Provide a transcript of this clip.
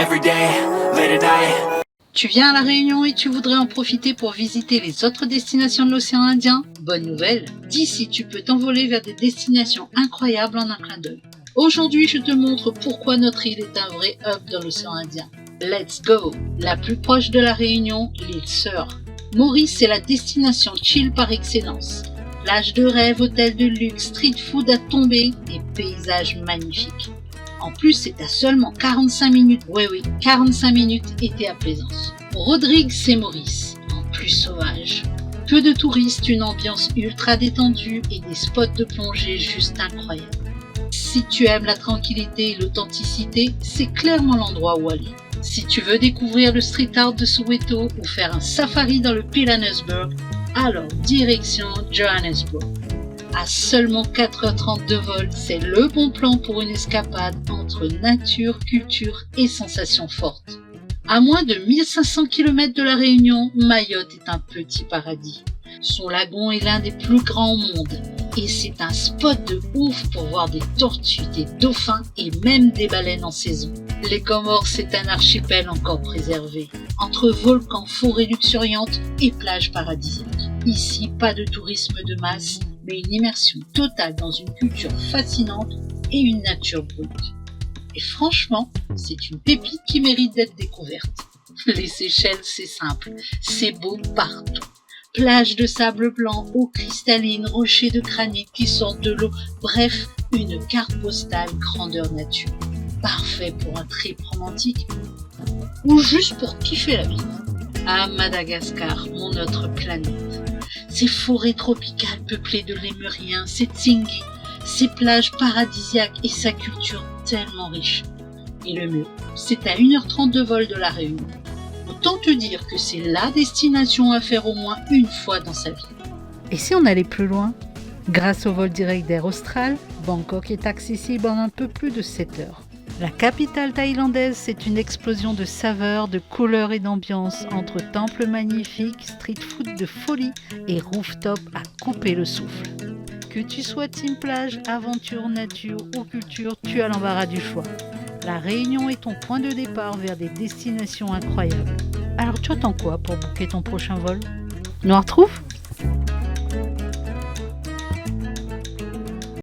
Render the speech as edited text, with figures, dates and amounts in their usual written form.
every day, late at night. Tu viens à La Réunion et tu voudrais en profiter pour visiter les autres destinations de l'océan Indien? Bonne nouvelle, d'ici tu peux t'envoler vers des destinations incroyables en un clin d'œil. Aujourd'hui, je te montre pourquoi notre île est un vrai hub dans l'océan Indien. Let's go! La plus proche de La Réunion, l'île Sœur. Maurice, c'est la destination chill par excellence. Plage de rêve, hôtel de luxe, street food à tomber et paysages magnifiques. En plus, c'est à seulement 45 minutes, 45 minutes et t'es à Plaisance. Rodrigue, c'est Maurice, en plus sauvage. Peu de touristes, une ambiance ultra détendue et des spots de plongée juste incroyables. Si tu aimes la tranquillité et l'authenticité, c'est clairement l'endroit où aller. Si tu veux découvrir le street art de Soweto ou faire un safari dans le Pilanesberg, alors direction Johannesburg. À seulement 4h30 de vol, c'est le bon plan pour une escapade entre nature, culture et sensations fortes. À moins de 1500 km de La Réunion, Mayotte est un petit paradis. Son lagon est l'un des plus grands au monde et c'est un spot de ouf pour voir des tortues, des dauphins et même des baleines en saison. Les Comores, c'est un archipel encore préservé, entre volcans, forêts luxuriantes et plages paradisiaques. Ici, pas de tourisme de masse, mais une immersion totale dans une culture fascinante et une nature brute. Et franchement, c'est une pépite qui mérite d'être découverte. Les Seychelles, c'est simple, c'est beau partout. Plages de sable blanc, eau cristalline, rochers de granit qui sortent de l'eau, bref, une carte postale grandeur nature. Parfait pour un trip romantique ou juste pour kiffer la vie. À Madagascar, mon autre planète. Ses forêts tropicales peuplées de lémuriens, ses tsingy, ses plages paradisiaques et sa culture tellement riche. Et le mieux, c'est à 1h30 de vol de La Réunion. Autant te dire que c'est la destination à faire au moins une fois dans sa vie. Et si on allait plus loin? Grâce au vol direct d'Air Austral, Bangkok est accessible en un peu plus de 7 heures. La capitale thaïlandaise, c'est une explosion de saveurs, de couleurs et d'ambiance entre temples magnifiques, street food de folie et rooftop à couper le souffle. Que tu sois team plage, aventure, nature ou culture, tu as l'embarras du choix. La Réunion est ton point de départ vers des destinations incroyables. Alors tu attends quoi pour booker ton prochain vol? On en retrouve ?